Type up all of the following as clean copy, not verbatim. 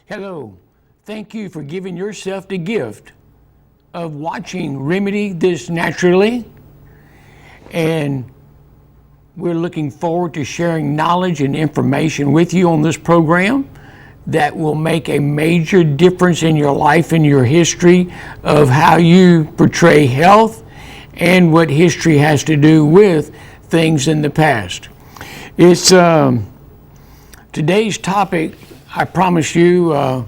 Hello. Thank you for giving yourself the gift of watching Remedy This Naturally. And we're looking forward to sharing knowledge and information with you on this program that will make a major difference in your life and your history of how you portray health and what history has to do with things in the past. It's today's topic, I promised you,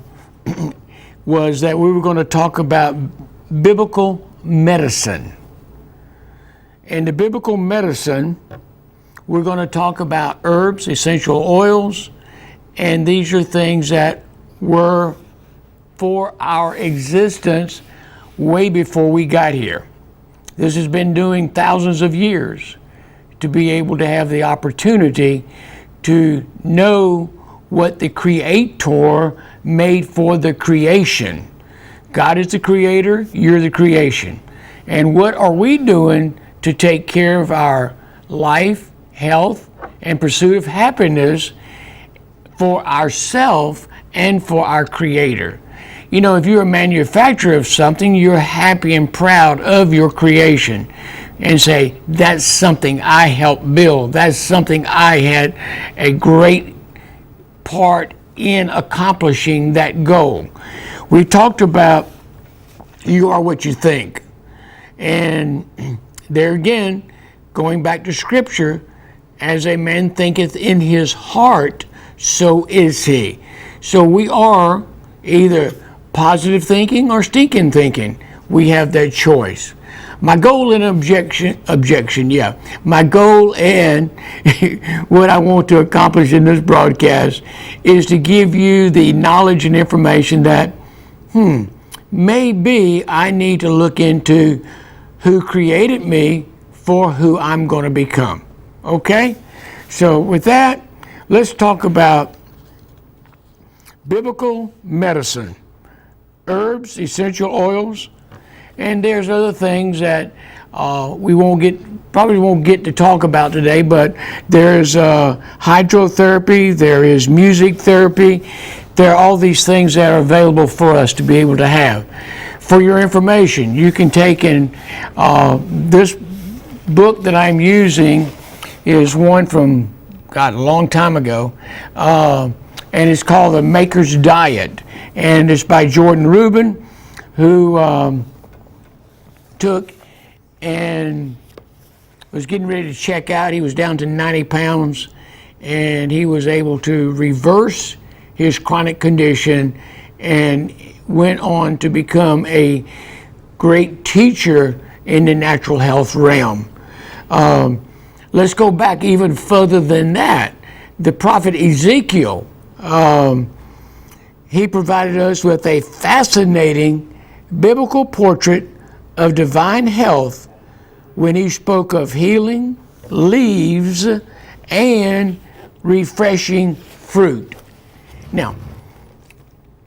was that we were going to talk about biblical medicine. And the biblical medicine, we're going to talk about herbs, essential oils, and these are things that were for our existence way before we got here. This has been doing thousands of years to be able to have the opportunity to know what the Creator made for the creation. God is the creator, you're the creation. And what are we doing to take care of our life, health, and pursuit of happiness for ourselves and for our Creator? You know, if you're a manufacturer of something, you're happy and proud of your creation and say, that's something I helped build. That's something I had a great part in accomplishing that goal. We talked about you are what you think. And there again, going back to Scripture, as a man thinketh in his heart, so is he. So we are either positive thinking or stinking thinking. We have that choice. My goal and my goal and what I want to accomplish in this broadcast is to give you the knowledge and information that, maybe I need to look into who created me for who I'm going to become. Okay? So with that, let's talk about biblical medicine, herbs, essential oils, and there's other things that we probably won't get to talk about today, but there's hydrotherapy, there is music therapy, there are all these things that are available for us to be able to have. For your information, you can take in this book that I'm using is one from, a long time ago, and it's called The Maker's Diet, and it's by Jordan Rubin, who took and was getting ready to check out. He was down to 90 pounds, and he was able to reverse his chronic condition and went on to become a great teacher in the natural health realm. Let's go back even further than that. The prophet Ezekiel, he provided us with a fascinating biblical portrait of divine health when he spoke of healing, leaves, and refreshing fruit. Now,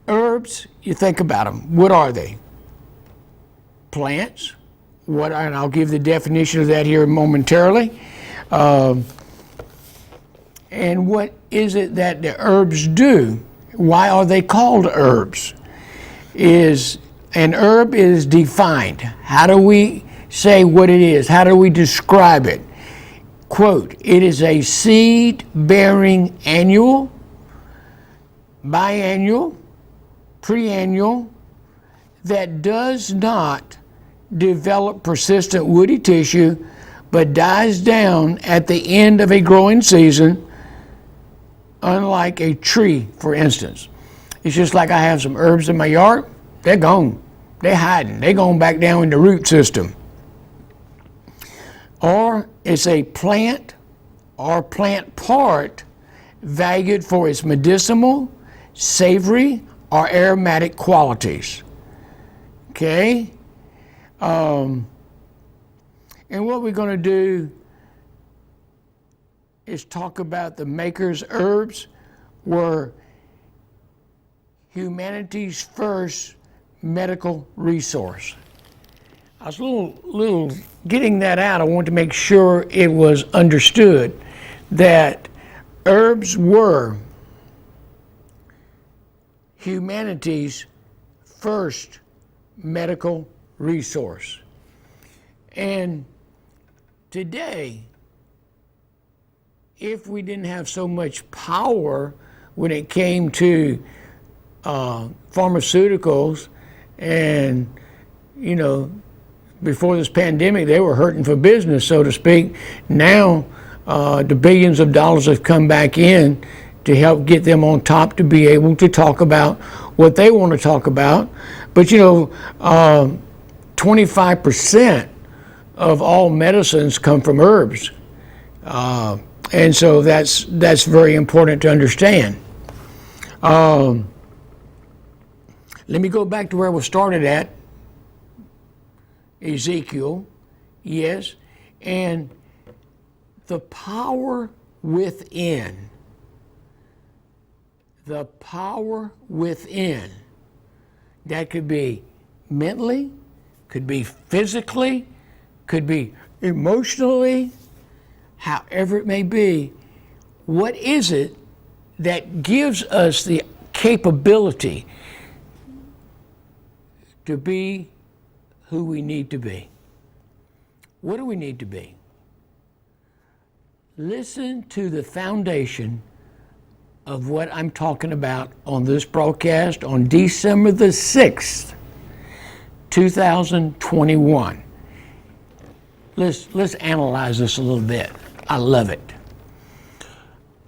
herbs, you think about them. What are they? Plants. And I'll give the definition of that here momentarily. And what is it that the herbs do? Why are they called herbs? An herb is defined. How do we say what it is? How do we describe it? Quote, it is a seed-bearing annual, biannual, preannual that does not develop persistent woody tissue but dies down at the end of a growing season, unlike a tree, for instance. It's just like I have some herbs in my yard. They're gone. They're hiding. They're going back down in the root system. Or it's a plant or plant part valued for its medicinal, savory, or aromatic qualities. Okay? And what we're going to do is talk about the Maker's herbs were humanity's first medical resource. I was a little getting that out. I wanted to make sure it was understood that herbs were humanity's first medical resource. And today, if we didn't have so much power when it came to pharmaceuticals, and, you know, before this pandemic, they were hurting for business, so to speak. Now, the billions of dollars have come back in to help get them on top to be able to talk about what they want to talk about. But, 25% of all medicines come from herbs. And so that's very important to understand. Let me go back to where we started at. Ezekiel, yes, and the power within. The power within. That could be mentally, could be physically, could be emotionally, however it may be. What is it that gives us the capability to be who we need to be? What do we need to be? Listen to the foundation of what I'm talking about on this broadcast on December the 6th, 2021. Let's analyze this a little bit. I love it.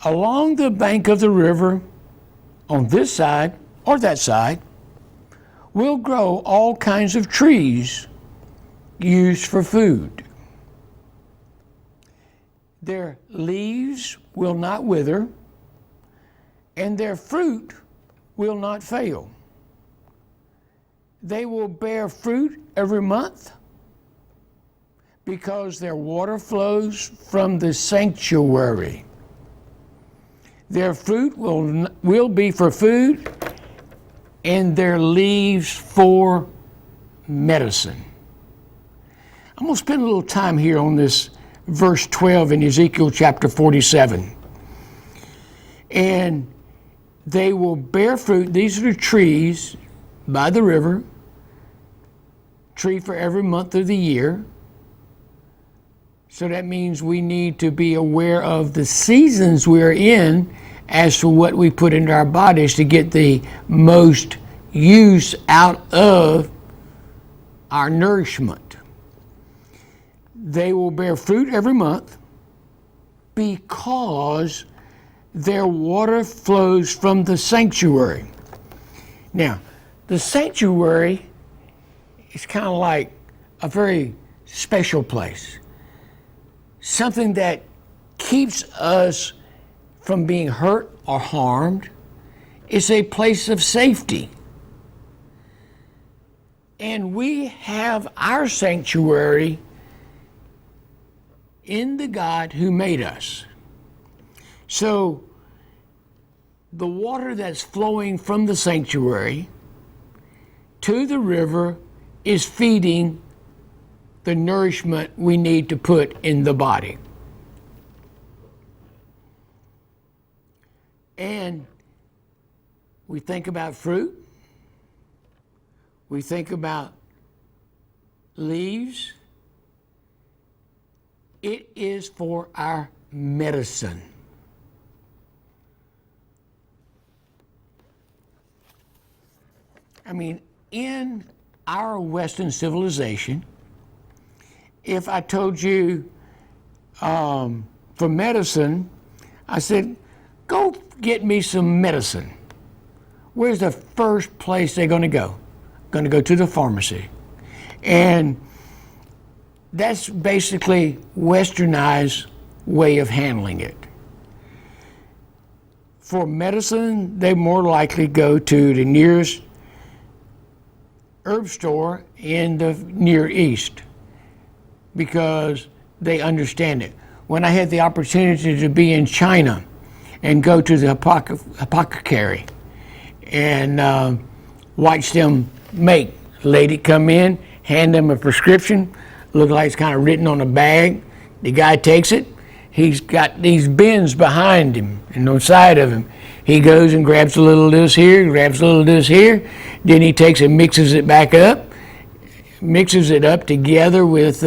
Along the bank of the river, on this side or that side, will grow all kinds of trees used for food. Their leaves will not wither, and their fruit will not fail. They will bear fruit every month because their water flows from the sanctuary. Their fruit will be for food, and their leaves for medicine. I'm going to spend a little time here on this verse 12 in Ezekiel chapter 47. And they will bear fruit. These are the trees by the river, tree for every month of the year. So that means we need to be aware of the seasons we're in as to what we put into our bodies to get the most use out of our nourishment. They will bear fruit every month because their water flows from the sanctuary. Now, the sanctuary is kind of like a very special place, something that keeps us from being hurt or harmed. It's a place of safety. And we have our sanctuary in the God who made us. So the water that's flowing from the sanctuary to the river is feeding the nourishment we need to put in the body. And we think about fruit, we think about leaves. It is for our medicine. I mean, in our Western civilization, if I told you for medicine, I said, go get me some medicine. Where's the first place they're going to go? Going to go to the pharmacy. And that's basically westernized way of handling it. For medicine, they more likely go to the nearest herb store in the Near East because they understand it. When I had the opportunity to be in China and go to the apothecary and watch them make, lady come in, hand them a prescription, look like it's kind of written on a bag. The guy takes it. He's got these bins behind him and on the side of him. He goes and grabs a little of this here, grabs a little of this here. Then he takes and mixes it back up, mixes it up together with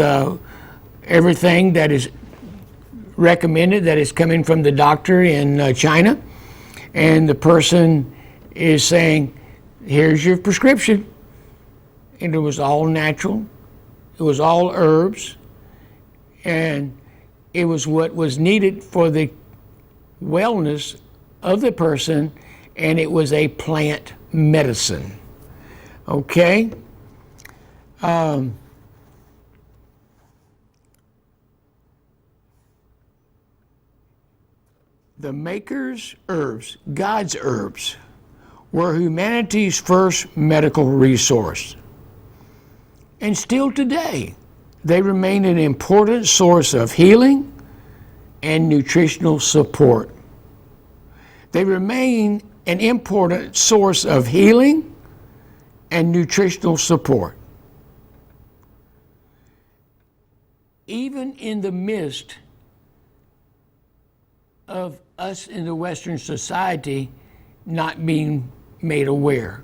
everything that is recommended, that is coming from the doctor in China. And the person is saying, here's your prescription. And it was all natural. It was all herbs. And it was what was needed for the wellness of the person, and it was a plant medicine. Okay? The maker's herbs, God's herbs, were humanity's first medical resource. And still today, they remain an important source of healing and nutritional support. They remain an important source of healing and nutritional support. Even in the midst of us in the Western society not being made aware.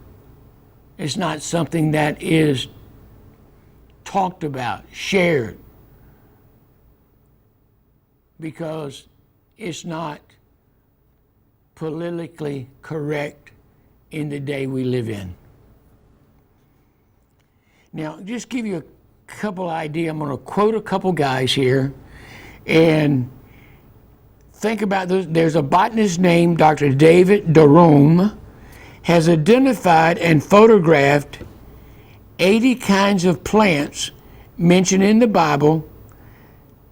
It's not something that is talked about, shared, because it's not politically correct in the day we live in. Now, just give you a couple ideas. I'm going to quote a couple guys here and think about this. There's a botanist named Dr. David Derome, has identified and photographed 80 kinds of plants mentioned in the Bible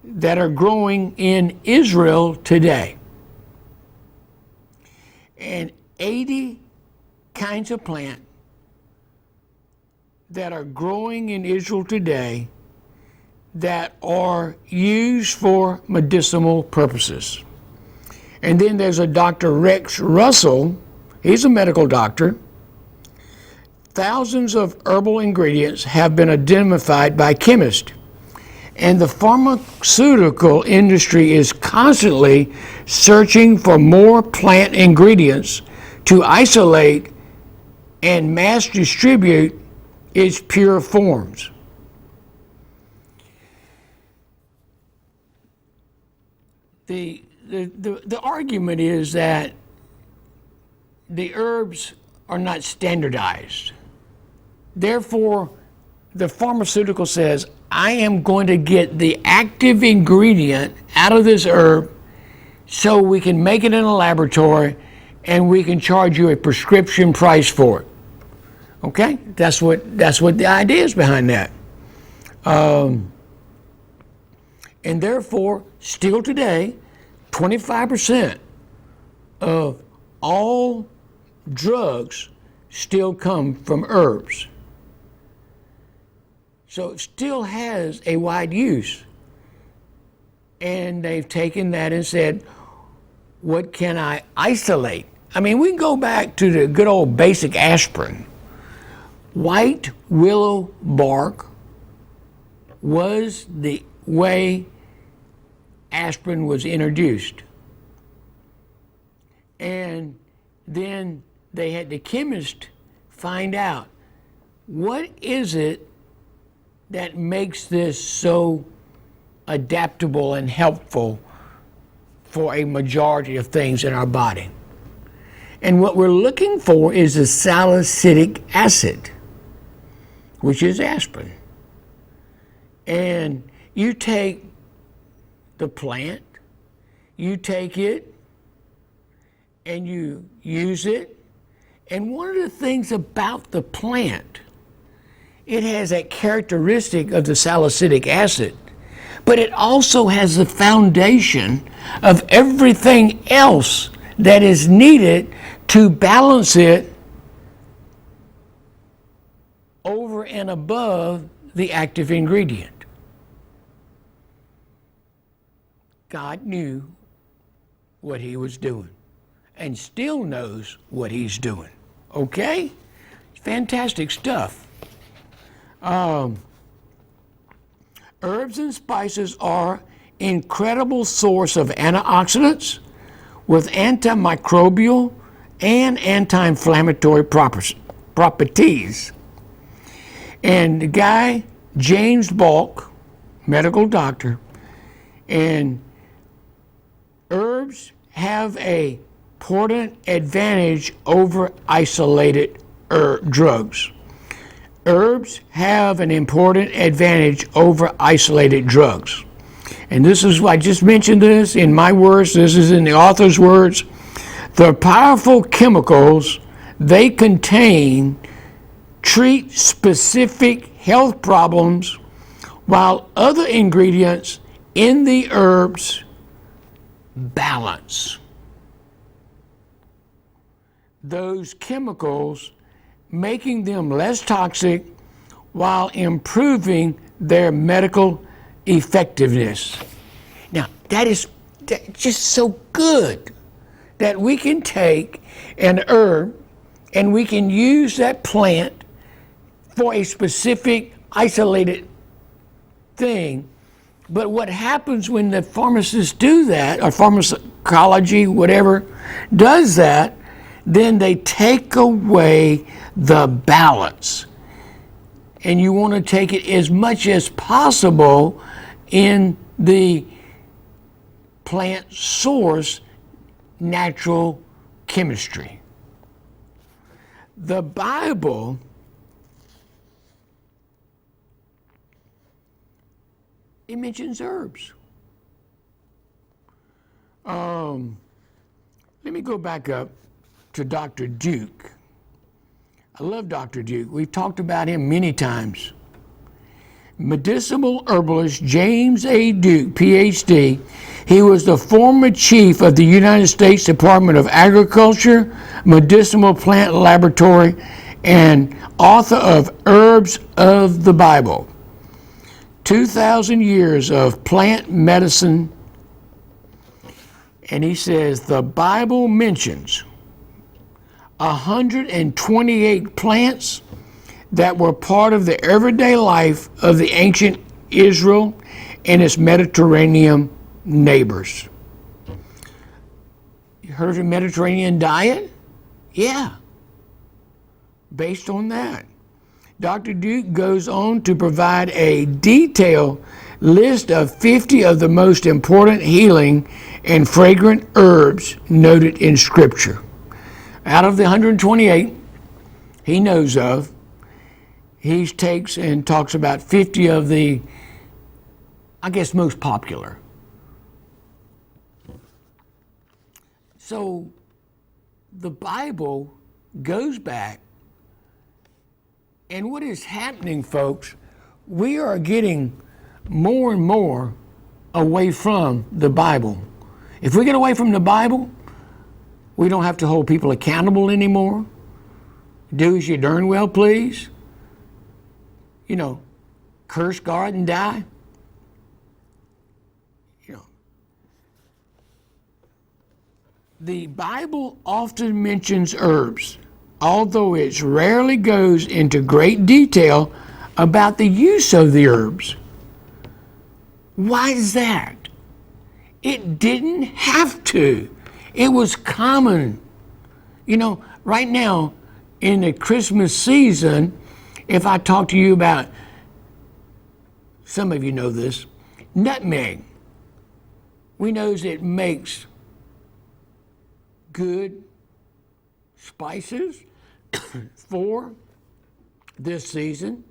that are growing in Israel today. And 80 kinds of plants that are growing in Israel today that are used for medicinal purposes. And then there's a Dr. Rex Russell, he's a medical doctor. Thousands of herbal ingredients have been identified by chemists, and the pharmaceutical industry is constantly searching for more plant ingredients to isolate and mass distribute its pure forms. The argument is that the herbs are not standardized. Therefore, the pharmaceutical says, I am going to get the active ingredient out of this herb so we can make it in a laboratory and we can charge you a prescription price for it. Okay? That's what the idea is behind that. And therefore, still today, 25% of all drugs still come from herbs. So it still has a wide use. And they've taken that and said, what can I isolate? I mean, we can go back to the good old basic aspirin. White willow bark was the way aspirin was introduced. And then they had the chemist find out, what is it that makes this so adaptable and helpful for a majority of things in our body? And what we're looking for is the salicylic acid, which is aspirin. And you take the plant, you take it, and you use it. And one of the things about the plant, it has that characteristic of the salicylic acid, but it also has the foundation of everything else that is needed to balance it over and above the active ingredient. God knew what he was doing and still knows what he's doing. Okay? Fantastic stuff. Herbs and spices are incredible source of antioxidants with antimicrobial and anti-inflammatory properties. And the guy, James Balk, medical doctor, and herbs have a important advantage over isolated drugs. Herbs have an important advantage over isolated drugs. And this is, I just mentioned this in my words, this is in the author's words. The powerful chemicals they contain treat specific health problems, while other ingredients in the herbs balance those chemicals, making them less toxic while improving their medical effectiveness. Now, that is just so good that we can take an herb and we can use that plant for a specific isolated thing. But what happens when the pharmacists do that, or pharmacology, whatever, does that, then they take away the balance. And you want to take it as much as possible in the plant source natural chemistry. The Bible it mentions herbs. Let me go back up to Dr. Duke. I love Dr. Duke. We've talked about him many times. Medicinal herbalist James A. Duke, PhD. He was the former chief of the United States Department of Agriculture, Medicinal Plant Laboratory, and author of Herbs of the Bible. 2,000 years of plant medicine. And he says the Bible mentions 128 plants that were part of the everyday life of the ancient Israel and its Mediterranean neighbors. You heard of the Mediterranean diet? Yeah. Based on that. Dr. Duke goes on to provide a detailed list of 50 of the most important healing and fragrant herbs noted in Scripture. Out of the 128 he knows of, he takes and talks about 50 of the, I guess, most popular. So the Bible goes back, and what is happening, folks, we are getting more and more away from the Bible. If we get away from the Bible, we don't have to hold people accountable anymore. Do as you darn well please. You know, curse God and die. You know, the Bible often mentions herbs, although it rarely goes into great detail about the use of the herbs. Why is that? It didn't have to. It was common. You know, right now in the Christmas season, if I talk to you about, some of you know this, nutmeg. We know it makes good spices for this season.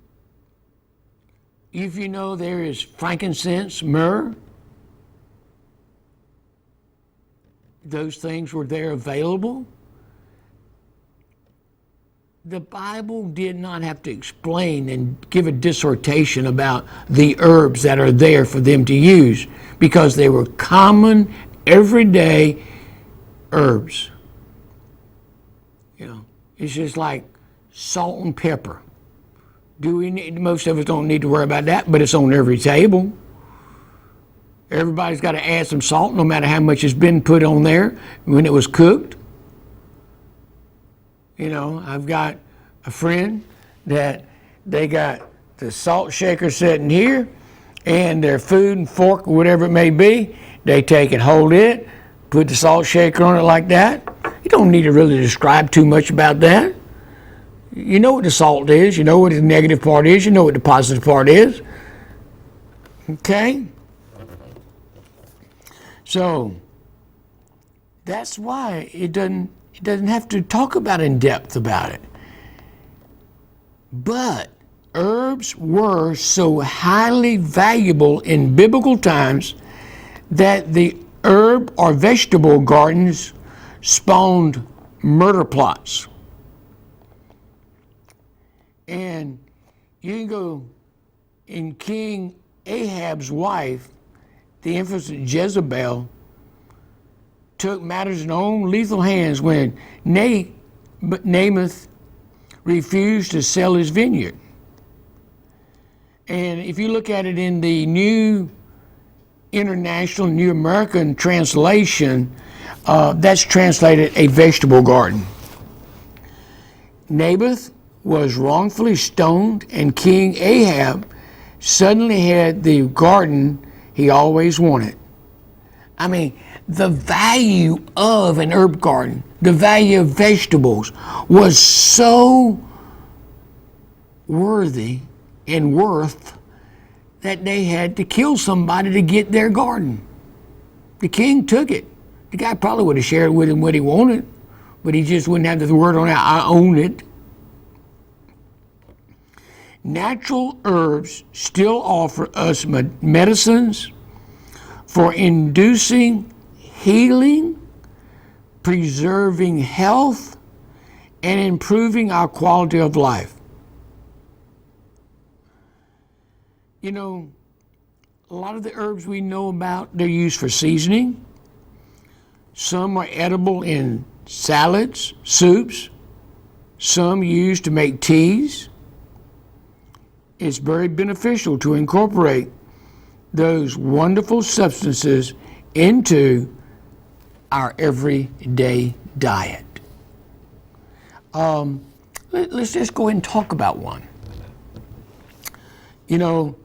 If you know there is frankincense, myrrh, those things were there available. The Bible did not have to explain and give a dissertation about the herbs that are there for them to use, because they were common, everyday herbs. You know, it's just like salt and pepper. Do we need? Most of us don't need to worry about that, but it's on every table. Everybody's got to add some salt, no matter how much has been put on there when it was cooked. You know, I've got a friend that they got the salt shaker sitting here, and their food and fork, or whatever it may be, they take it, hold it, put the salt shaker on it like that, You don't need to really describe too much about that. You know what the salt is. You know what the negative part is. You know what the positive part is. Okay? So that's why it doesn't have to talk about in depth about it. But herbs were so highly valuable in biblical times that the herb or vegetable gardens spawned murder plots. And you can go in King Ahab's wife, the infamous Jezebel, took matters in her own lethal hands when Naboth refused to sell his vineyard. And if you look at it in the New American Translation, that's translated a vegetable garden. Naboth was wrongfully stoned, and King Ahab suddenly had the garden he always wanted. I mean, the value of an herb garden, the value of vegetables was so worthy and worth that they had to kill somebody to get their garden. The king took it. The guy probably would have shared with him what he wanted, but he just wouldn't have the word on it, I own it. Natural herbs still offer us medicines for inducing healing, preserving health, and improving our quality of life. You know, a lot of the herbs we know about, they're used for seasoning. Some are edible in salads, soups. Some used to make teas. It's very beneficial to incorporate those wonderful substances into our everyday diet. Let's just go ahead and talk about one. You know,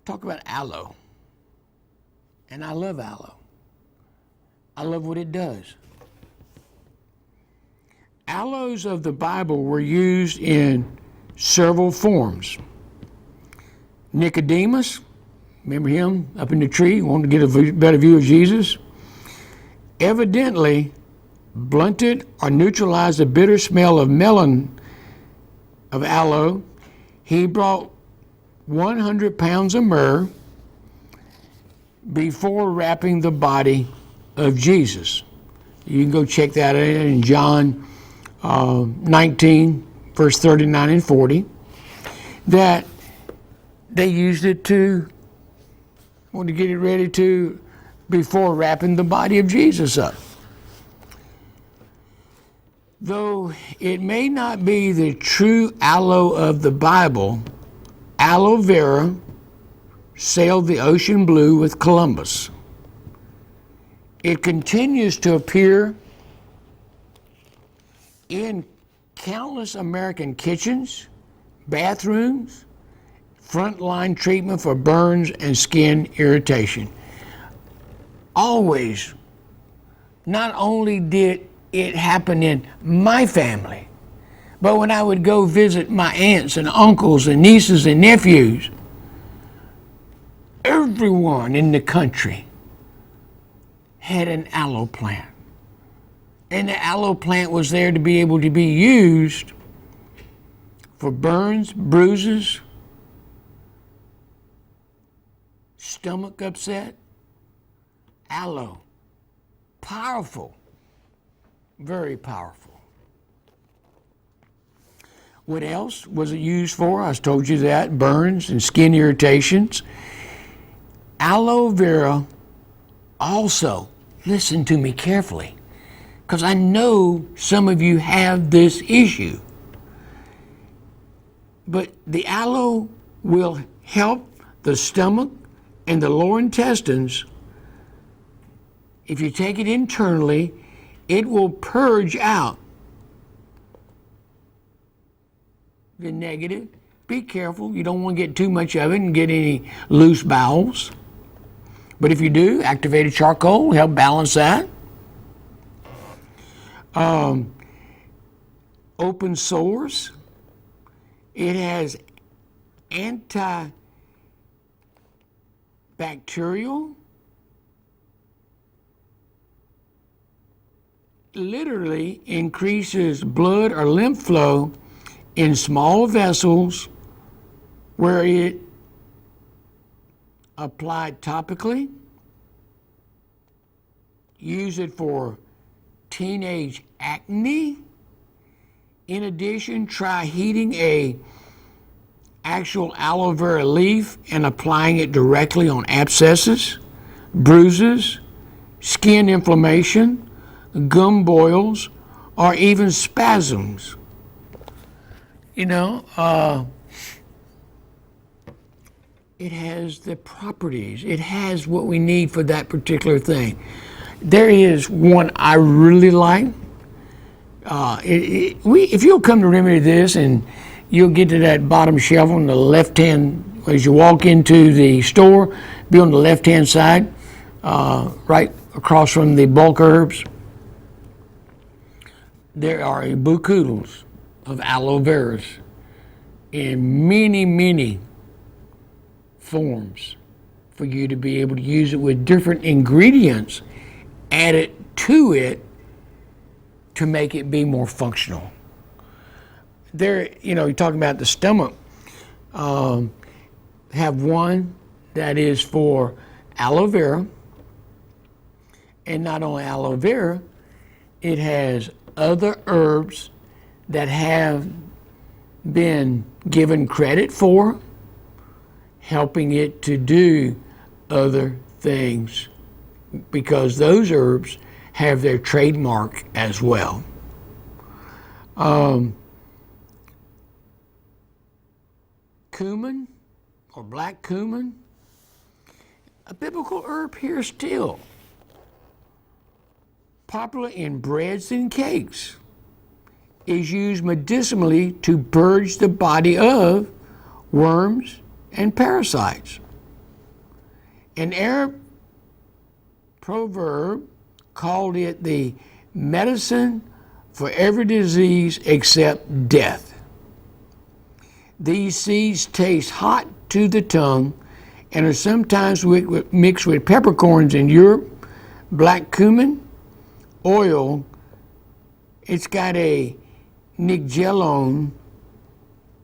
talk about aloe. And I love aloe. I love what it does. Aloes of the Bible were used in several forms. Nicodemus, remember him up in the tree, wanted to get a better view of Jesus? Evidently blunted or neutralized the bitter smell of aloe. He brought 100 pounds of myrrh before wrapping the body of Jesus. You can go check that out in John 19, verse 39 and 40, that they used it to get it ready to before wrapping the body of Jesus up. Though it may not be the true aloe of the Bible, Aloe Vera sailed the ocean blue with Columbus. It continues to appear in countless American kitchens, bathrooms, frontline treatment for burns and skin irritation. Always, not only did it happen in my family, but when I would go visit my aunts and uncles and nieces and nephews, everyone in the country had an aloe plant. And the aloe plant was there to be able to be used for burns, bruises, stomach upset. Aloe, powerful, very powerful. What else was it used for? I told you that, burns and skin irritations. Aloe vera also, listen to me carefully, because I know some of you have this issue. But the aloe will help the stomach and the lower intestines. If you take it internally, it will purge out the negative. Be careful, you don't want to get too much of it and get any loose bowels. But if you do, activated charcoal will help balance that. Open sores. It has antibacterial, literally increases blood or lymph flow in small vessels where it applied topically. Use it for teenage acne. In addition, try heating a actual aloe vera leaf and applying it directly on abscesses, bruises, skin inflammation, gum boils, or even spasms. You know, it has the properties. It has what we need for that particular thing. There is one I really like. If you'll come to remedy this, and you'll get to that bottom shelf on the left hand as you walk into the store, be on the left hand side, right across from the bulk herbs. There are a bucoodles of aloe veras in many, many forms for you to be able to use it with different ingredients added to it to make it be more functional. There, you know, you're talking about the stomach. Have one that is for aloe vera, and not only aloe vera, it has other herbs that have been given credit for helping it to do other things, because those herbs have their trademark as well. Cumin or black cumin, a biblical herb here still. Popular in breads and cakes, is used medicinally to purge the body of worms and parasites. An Arab proverb called it the medicine for every disease except death. These seeds taste hot to the tongue and are sometimes mixed with peppercorns in Europe. Black cumin oil, it's got a nigellone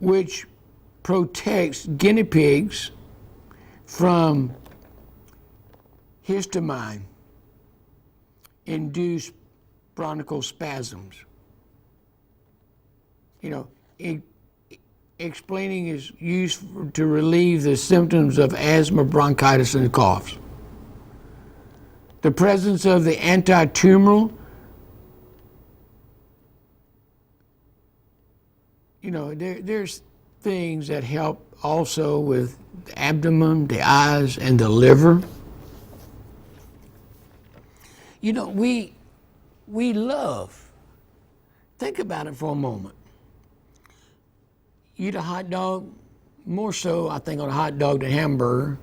which protects guinea pigs from histamine induced bronchospasms. You know, explaining is used to relieve the symptoms of asthma, bronchitis, and coughs. The presence of the anti-tumoral, you know, there's things that help also with the abdomen, the eyes, and the liver. You know, we love, think about it for a moment. You eat a hot dog, more so I think on a hot dog than hamburger,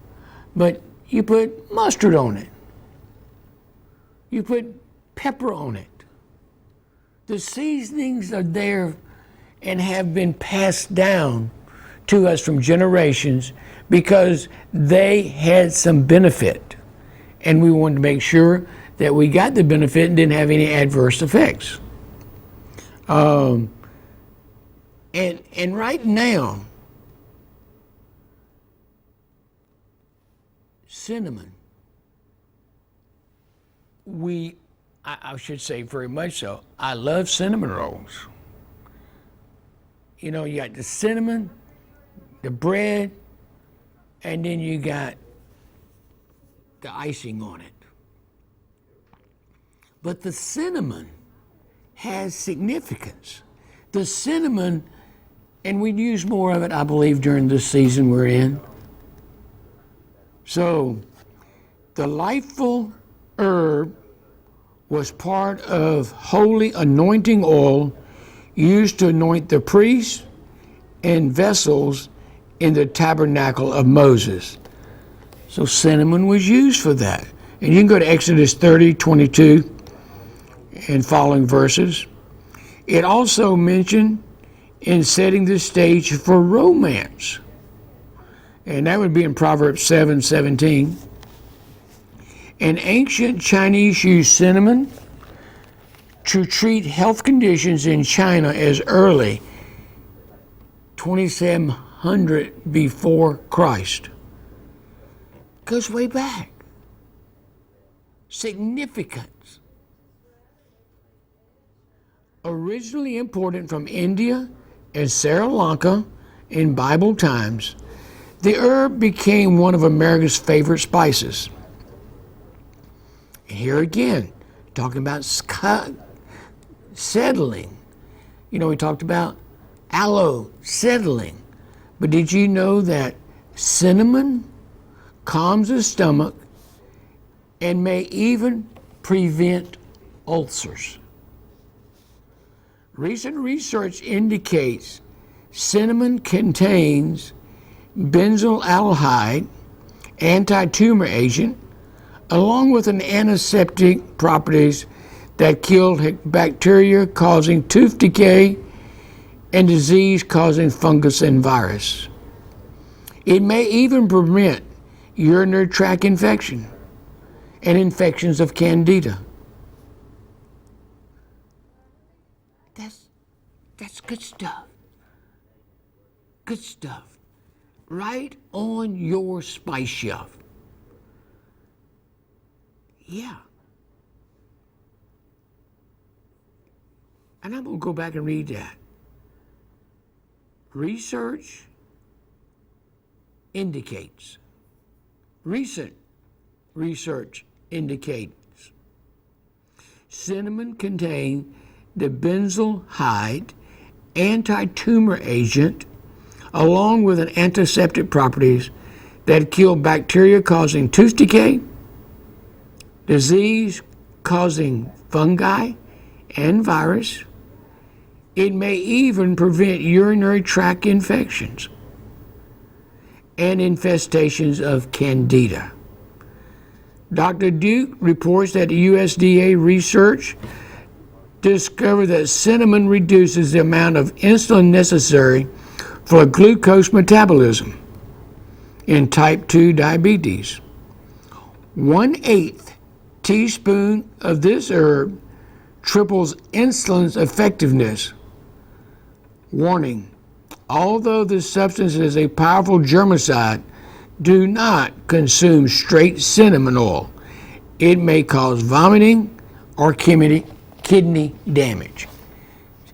but you put mustard on it. You put pepper on it. The seasonings are there and have been passed down to us from generations because they had some benefit. And we wanted to make sure that we got the benefit and didn't have any adverse effects. And right now, cinnamon, I should say very much so, I love cinnamon rolls. You know, you got the cinnamon, the bread, and then you got the icing on it. But the cinnamon has significance. The cinnamon, and we'd use more of it, I believe, during this season we're in. So, the lifeful herb was part of holy anointing oil used to anoint the priests and vessels in the tabernacle of Moses. So cinnamon was used for that. And you can go to Exodus 30:22 and following verses. It also mentioned in setting the stage for romance. And that would be in Proverbs 7:17. And ancient Chinese used cinnamon to treat health conditions in China as early 2700 before Christ. Goes way back. Significance. Originally imported from India and Sri Lanka in Bible times, the herb became one of America's favorite spices. And here again, talking about settling. You know, we talked about aloe settling. But did you know that cinnamon calms the stomach and may even prevent ulcers? Recent research indicates cinnamon contains benzyl aldehyde, anti-tumor agent, along with an antiseptic properties that kill bacteria causing tooth decay and disease causing fungus and virus. It may even prevent urinary tract infection and infections of candida. That's good stuff. Good stuff. Right on your spice shelf. Yeah. And I'm going to go back and read that. Research indicates, recent research indicates, cinnamon contains the benzyl aldehyde anti-tumor agent along with an antiseptic properties that kill bacteria causing tooth decay, disease causing fungi and virus. It may even prevent urinary tract infections and infestations of candida. Dr. Duke reports that the USDA research discovered that cinnamon reduces the amount of insulin necessary for glucose metabolism in type 2 diabetes. 1/8 teaspoon of this herb triples insulin's effectiveness. Warning, although this substance is a powerful germicide, do not consume straight cinnamon oil. It may cause vomiting or kidney damage.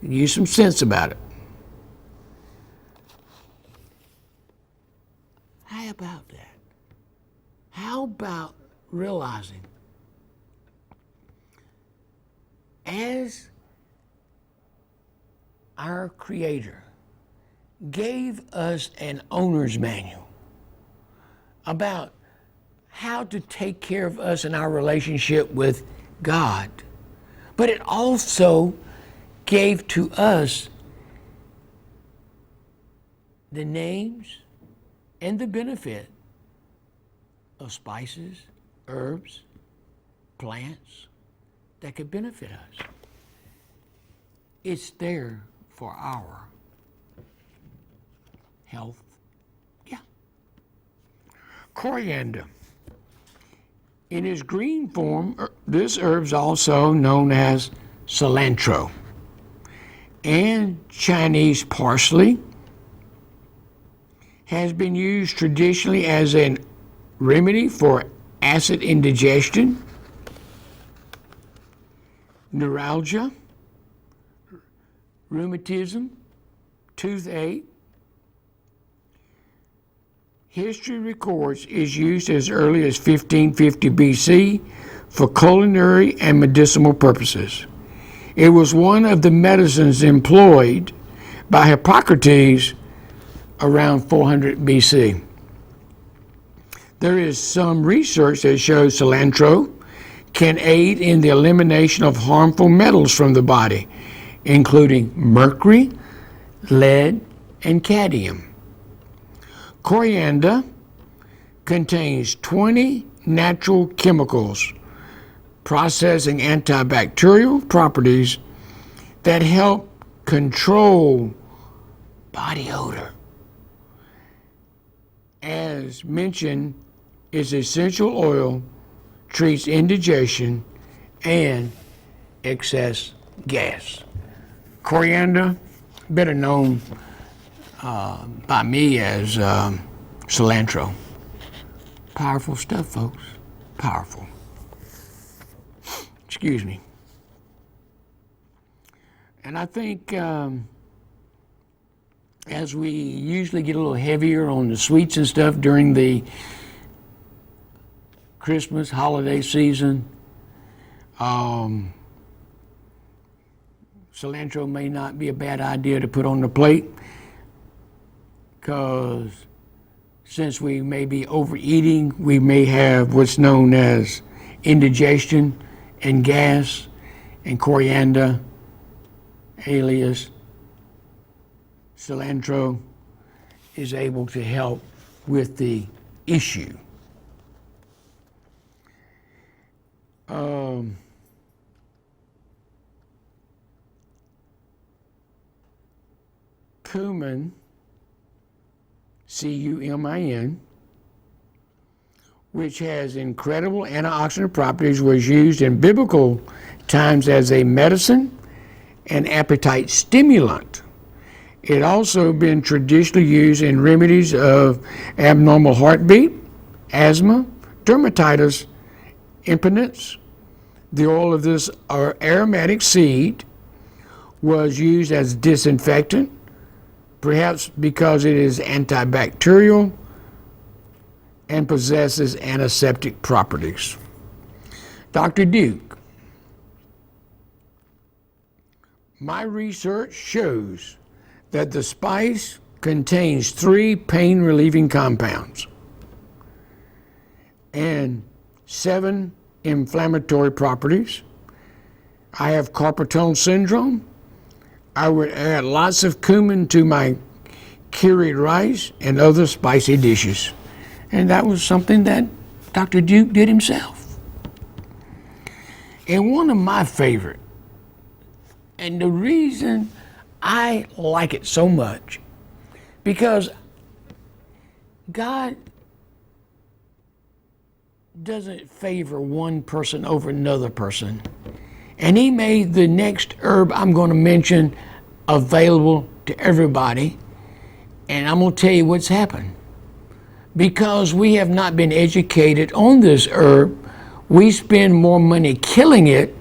Use some sense about it. How about that? How about realizing as our Creator gave us an owner's manual about how to take care of us in our relationship with God, but it also gave to us the names and the benefit of spices, herbs, plants that could benefit us. It's there for our health. Yeah. Coriander. In its green form, this herb is also known as cilantro. And Chinese parsley has been used traditionally as a remedy for acid indigestion, neuralgia, rheumatism, toothache. History records is used as early as 1550 BC for culinary and medicinal purposes. It was one of the medicines employed by Hippocrates around 400 BC. There is some research that shows cilantro can aid in the elimination of harmful metals from the body, including mercury, lead, and cadmium. Coriander contains 20 natural chemicals processing antibacterial properties that help control body odor. As mentioned, its essential oil treats indigestion and excess gas. Coriander, better known by me as cilantro. Powerful stuff, folks. Powerful. Excuse me. And I think as we usually get a little heavier on the sweets and stuff during the Christmas holiday season, cilantro may not be a bad idea to put on the plate, because since we may be overeating, we may have what's known as indigestion and gas, and coriander, alias cilantro, is able to help with the issue. Cumin, Cumin, which has incredible antioxidant properties, was used in biblical times as a medicine and appetite stimulant. It also been traditionally used in remedies of abnormal heartbeat, asthma, dermatitis, impotence. The oil of this aromatic seed was used as disinfectant, perhaps because it is antibacterial and possesses antiseptic properties. Dr. Duke, my research shows that the spice contains 3 pain-relieving compounds and 7 inflammatory properties. I have carpal tunnel syndrome. I would add lots of cumin to my curried rice and other spicy dishes. And that was something that Dr. Duke did himself. And one of my favorite, and the reason I like it so much, because God doesn't favor one person over another person. And he made the next herb I'm going to mention available to everybody. And I'm going to tell you what's happened. Because we have not been educated on this herb, we spend more money killing it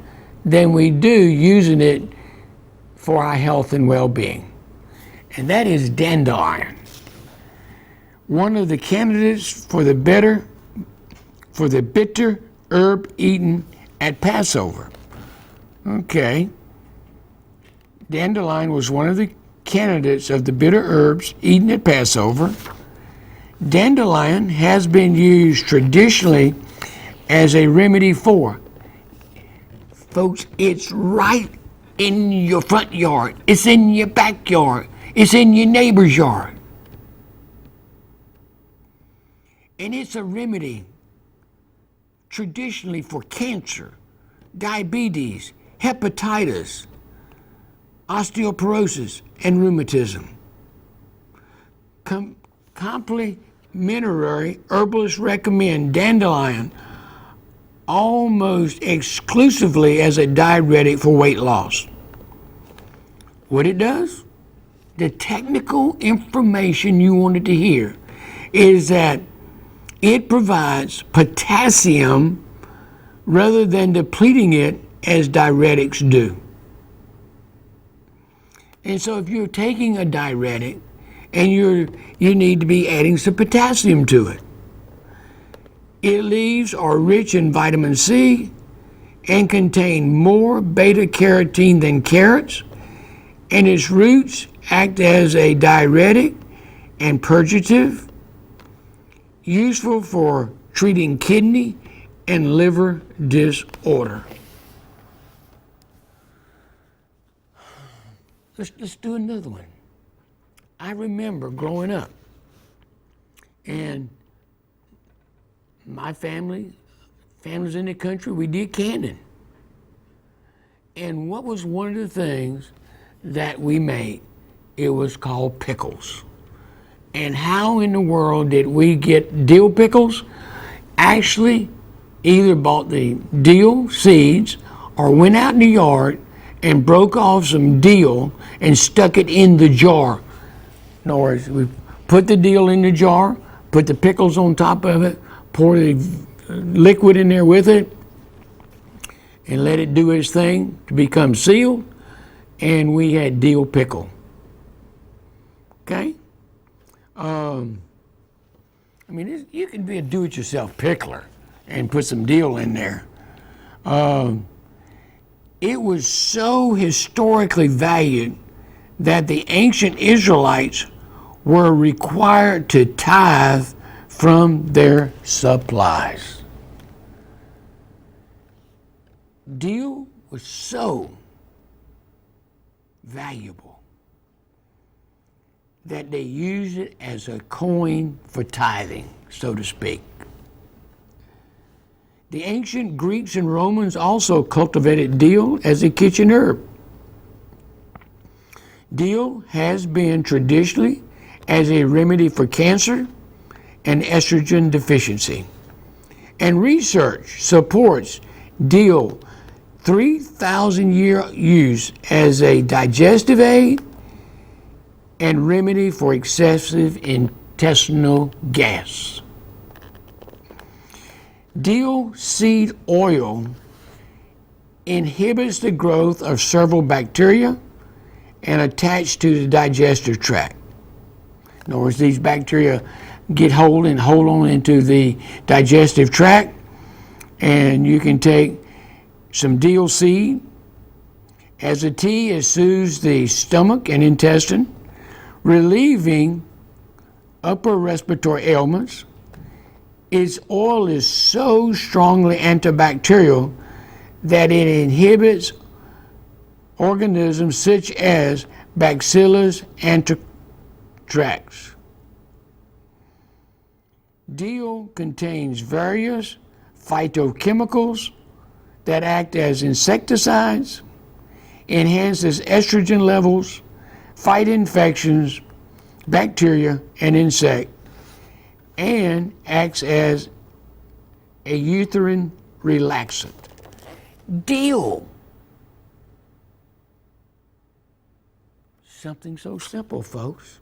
than we do using it for our health and well-being. And that is dandelion. One of the candidates for the bitter herb eaten at Passover. Okay. Dandelion was one of the candidates of the bitter herbs eaten at Passover. Dandelion has been used traditionally as a remedy for, folks, it's right in your front yard, it's in your backyard, it's in your neighbor's yard. And it's a remedy traditionally for cancer, diabetes, hepatitis, osteoporosis, and rheumatism. Complementary herbalists recommend dandelion almost exclusively as a diuretic for weight loss. What it does? The technical information you wanted to hear is that it provides potassium rather than depleting it as diuretics do. And so if you're taking a diuretic and you need to be adding some potassium to it. Its leaves are rich in vitamin C and contain more beta carotene than carrots, and its roots act as a diuretic and purgative, useful for treating kidney and liver disorder. Let's do another one. I remember growing up, and my family, families in the country, we did canning. And what was one of the things that we made? It was called pickles. And how in the world did we get dill pickles? Actually, either bought the dill seeds or went out in the yard and broke off some dill and stuck it in the jar. In other words, we put the dill in the jar, put the pickles on top of it, pour the liquid in there with it, and let it do its thing to become sealed, and we had dill pickle. Okay? You can be a do-it-yourself pickler and put some dill in there. It was so historically valued that the ancient Israelites were required to tithe from their supplies. Dill was so valuable that they used it as a coin for tithing, so to speak. The ancient Greeks and Romans also cultivated dill as a kitchen herb. Dill has been traditionally as a remedy for cancer and estrogen deficiency. And research supports dill 3,000-year use as a digestive aid and remedy for excessive intestinal gas. Dill seed oil inhibits the growth of several bacteria and attach to the digestive tract. In other words, these bacteria get hold on into the digestive tract, and you can take some dill seed as a tea. It soothes the stomach and intestine, relieving upper respiratory ailments. Its oil is so strongly antibacterial that it inhibits organisms such as Bacillus anthrax. Dill contains various phytochemicals that act as insecticides, enhances estrogen levels, fight infections, bacteria, and insect, and acts as a uterine relaxant. Dill. Something so simple, folks.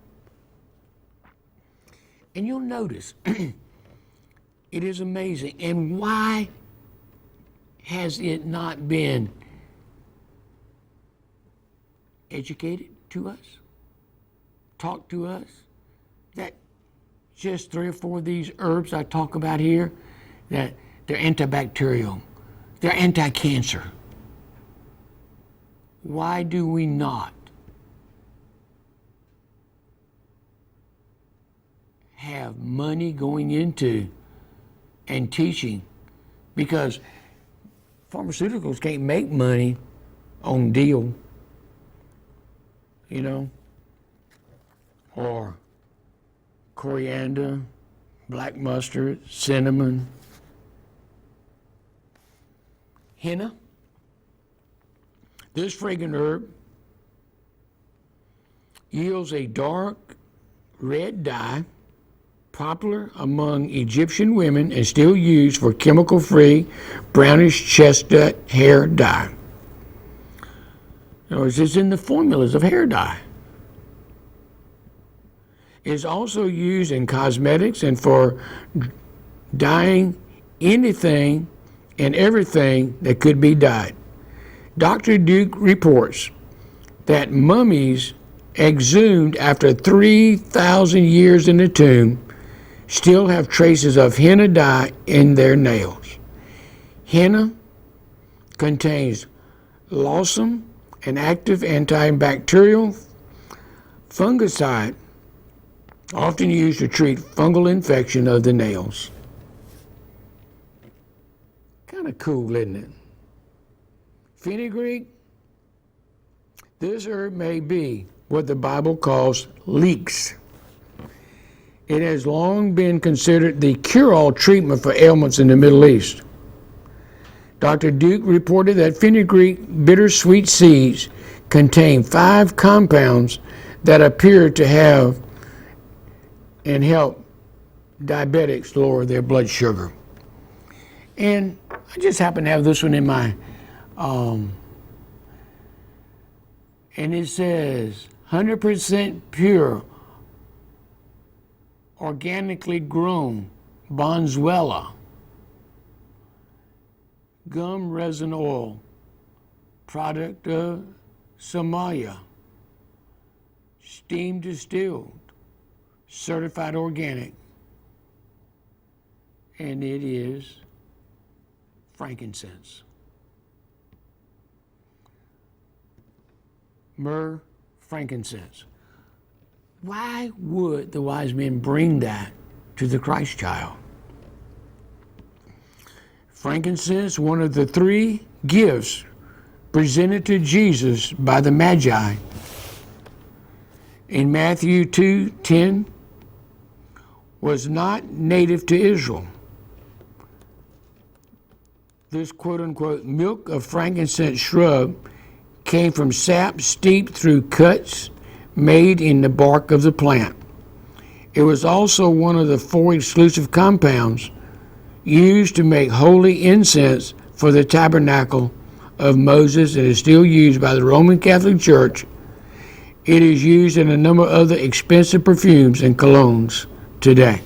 And you'll notice it is amazing. And why has it not been educated to us, taught to us, that just 3 or 4 of these herbs I talk about here, that they're antibacterial, they're anti-cancer? Why do we not have money going into and teaching? Because pharmaceuticals can't make money on dill, or coriander, black mustard, cinnamon, henna. This fragrant herb yields a dark red dye popular among Egyptian women and still used for chemical-free brownish chestnut hair dye. In other words, it's in the formulas of hair dye. It's also used in cosmetics and for dyeing anything and everything that could be dyed. Dr. Duke reports that mummies exhumed after 3,000 years in the tomb still have traces of henna dye in their nails. Henna contains lawsum, an active antibacterial fungicide often used to treat fungal infection of the nails. Kind of cool, isn't it? Fenugreek. This herb may be what the Bible calls leeks. It has long been considered the cure-all treatment for ailments in the Middle East. Dr. Duke reported that fenugreek bittersweet seeds contain 5 compounds that appear to have and help diabetics lower their blood sugar. And I just happen to have this one in my, and it says 100% pure, organically grown Bonzuela gum resin oil, product of Somalia, steam distilled, certified organic, and it is frankincense. Myrrh, frankincense. Why would the wise men bring that to the Christ child? Frankincense, one of the 3 gifts presented to Jesus by the Magi in Matthew 2:10, was not native to Israel. This quote-unquote milk of frankincense shrub came from sap steeped through cuts made in the bark of the plant. It was also one of the 4 exclusive compounds used to make holy incense for the tabernacle of Moses, and is still used by the Roman Catholic Church. It is used in a number of other expensive perfumes and colognes today.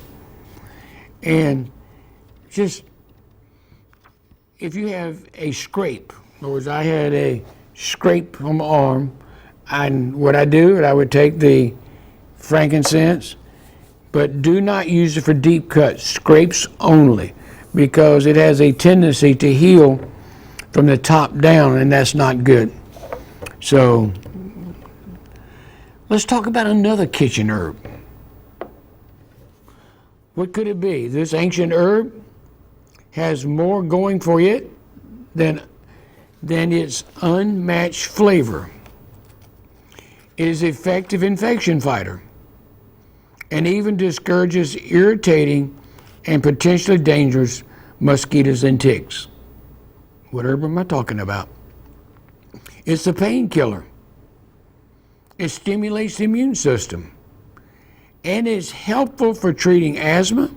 And just, if you have a scrape, in other words, I had a scrape on my arm, and what I do, I would take the frankincense, but do not use it for deep cuts, scrapes only, because it has a tendency to heal from the top down, and that's not good. So let's talk about another kitchen herb. What could it be? This ancient herb has more going for it than its unmatched flavor. It is an effective infection fighter and even discourages irritating and potentially dangerous mosquitoes and ticks. What herb am I talking about? It's a painkiller. It stimulates the immune system and is helpful for treating asthma,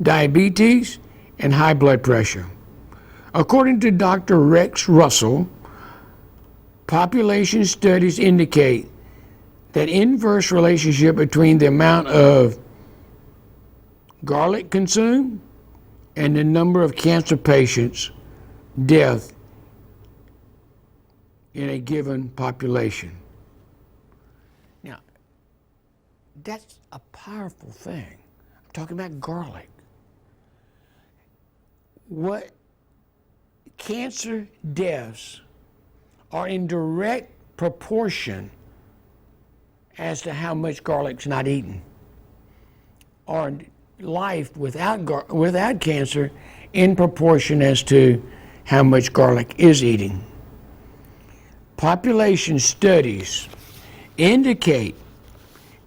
diabetes, and high blood pressure. According to Dr. Rex Russell, population studies indicate that inverse relationship between the amount of garlic consumed and the number of cancer patients' death in a given population. Now, that's a powerful thing. I'm talking about garlic. What cancer deaths are in direct proportion as to how much garlic's not eaten, or life without cancer in proportion as to how much garlic is eating. Population studies indicate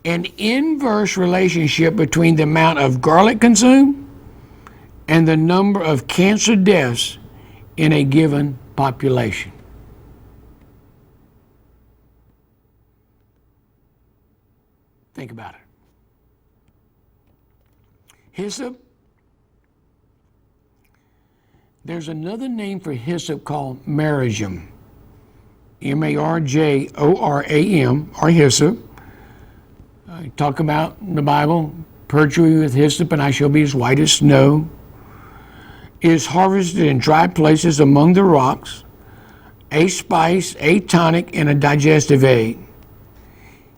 an inverse relationship between the amount of garlic consumed and the number of cancer deaths in a given population. Think about it. Hyssop. There's another name for hyssop called marjoram. M-A-R-J-O-R-A-M, or hyssop. Talk about in the Bible, purge me with hyssop and I shall be as white as snow. It is harvested in dry places among the rocks, a spice, a tonic, and a digestive aid.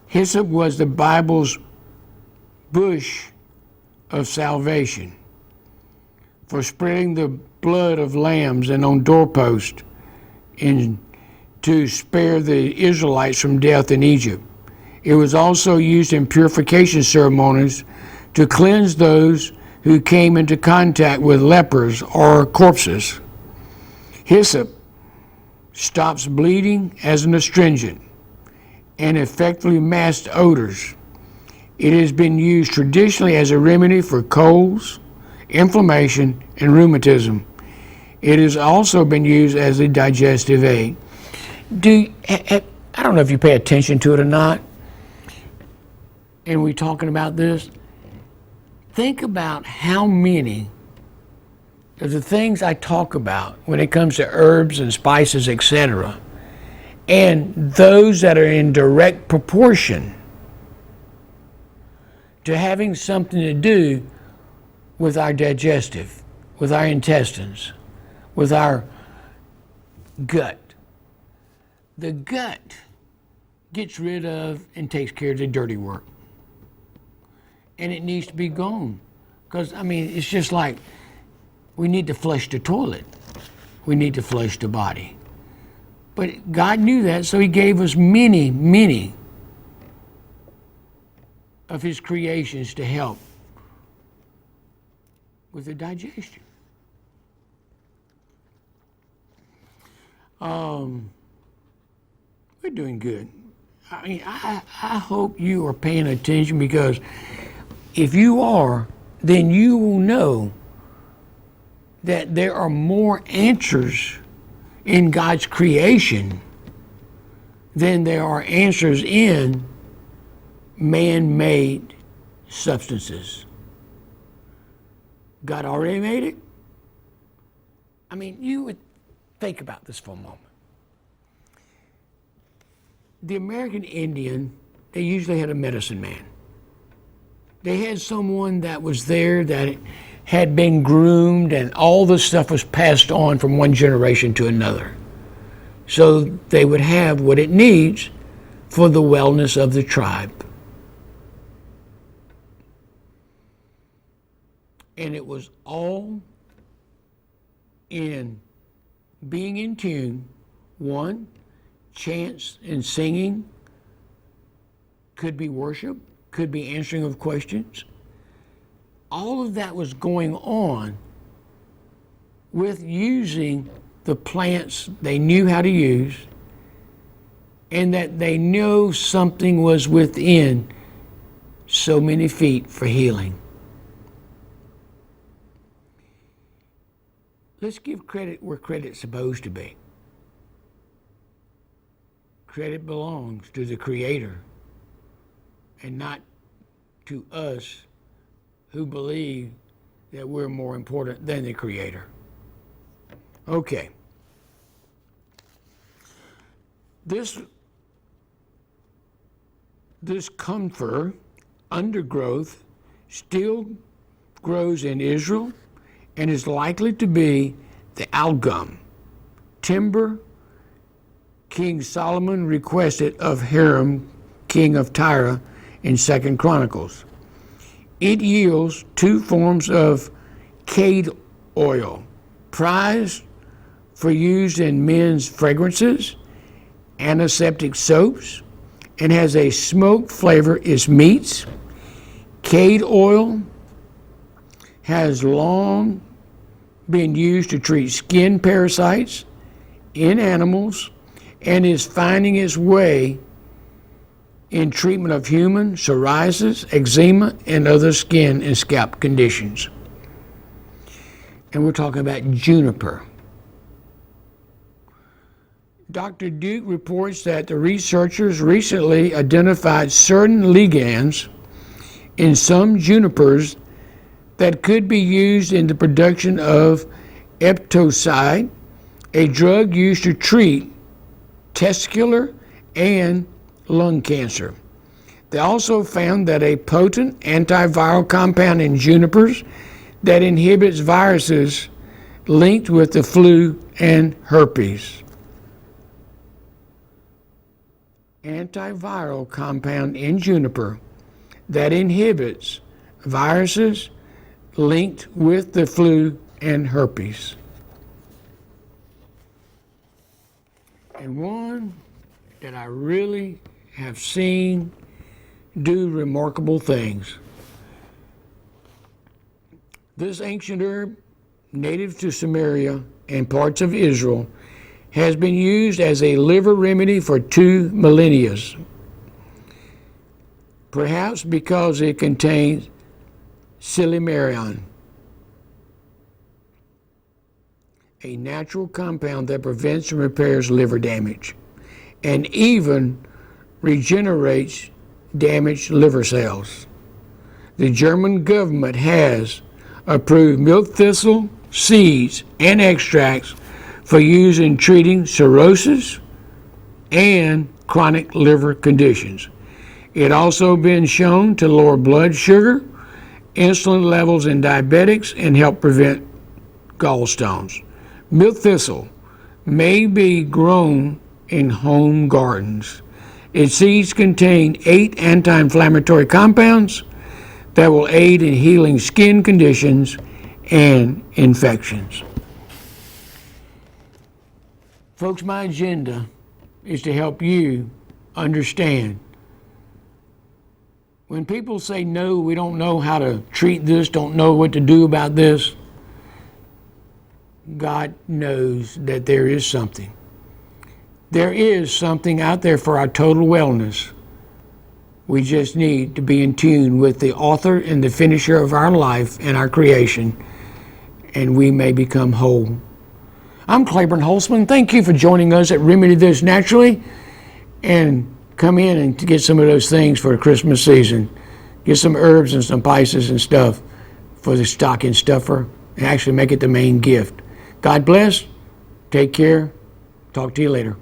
Hyssop was the Bible's bush of salvation for spreading the blood of lambs and on doorposts and to spare the Israelites from death in Egypt. It was also used in purification ceremonies to cleanse those who came into contact with lepers or corpses. Hyssop stops bleeding as an astringent and effectively masks odors. It has been used traditionally as a remedy for colds, inflammation, and rheumatism. It has also been used as a digestive aid. I don't know if you pay attention to it or not, and we're talking about this. Think about how many of the things I talk about when it comes to herbs and spices, etc., and those that are in direct proportion to having something to do with our digestive, with our intestines, with our gut. The gut gets rid of and takes care of the dirty work. And it needs to be gone. Because, it's just like we need to flush the toilet. We need to flush the body. But God knew that, so He gave us many, many of His creations to help with the digestion. We're doing good. I hope you are paying attention, because if you are, then you will know that there are more answers in God's creation than there are answers in man-made substances. God already made it. You would think about this for a moment. The American Indian, they usually had a medicine man. They had someone that was there that had been groomed, and all this stuff was passed on from one generation to another. So they would have what it needs for the wellness of the tribe. And it was all in being in tune. One, chants and singing, could be worship, could be answering of questions. All of that was going on with using the plants they knew how to use, and that they know something was within so many feet for healing. Let's give credit where credit's supposed to be. Credit belongs to the Creator and not to us who believe that we're more important than the Creator. Okay. This comfort, undergrowth, still grows in Israel and is likely to be the algum, timber King Solomon requested of Hiram, king of Tyre, in 2 Chronicles. It yields two forms of cade oil, prized for use in men's fragrances, antiseptic soaps, and has a smoked flavor as meats. Cade oil has long been used to treat skin parasites in animals and is finding its way in treatment of human psoriasis, eczema, and other skin and scalp conditions. And we're talking about juniper. Dr. Duke reports that the researchers recently identified certain ligands in some junipers that could be used in the production of eptoside, a drug used to treat testicular and lung cancer. They also found that a potent antiviral compound in junipers that inhibits viruses linked with the flu and herpes. Antiviral compound in juniper that inhibits viruses linked with the flu and herpes. And one that I really have seen do remarkable things. This ancient herb, native to Samaria and parts of Israel, has been used as a liver remedy for 2 millennia. perhaps because it contains silymarin, a natural compound that prevents and repairs liver damage and even regenerates damaged liver cells. The German government has approved milk thistle seeds and extracts for use in treating cirrhosis and chronic liver conditions. It also been shown to lower blood sugar, insulin levels in diabetics, and help prevent gallstones. Milk thistle may be grown in home gardens. Its seeds contain 8 anti-inflammatory compounds that will aid in healing skin conditions and infections. Folks, my agenda is to help you understand. When people say, no, we don't know how to treat this, don't know what to do about this, God knows that there is something. There is something out there for our total wellness. We just need to be in tune with the author and the finisher of our life and our creation, and we may become whole. I'm Claiborne Holtzman. Thank you for joining us at Remedy This Naturally, and come in and get some of those things for the Christmas season. Get some herbs and some spices and stuff for the stocking stuffer, and actually make it the main gift. God bless. Take care. Talk to you later.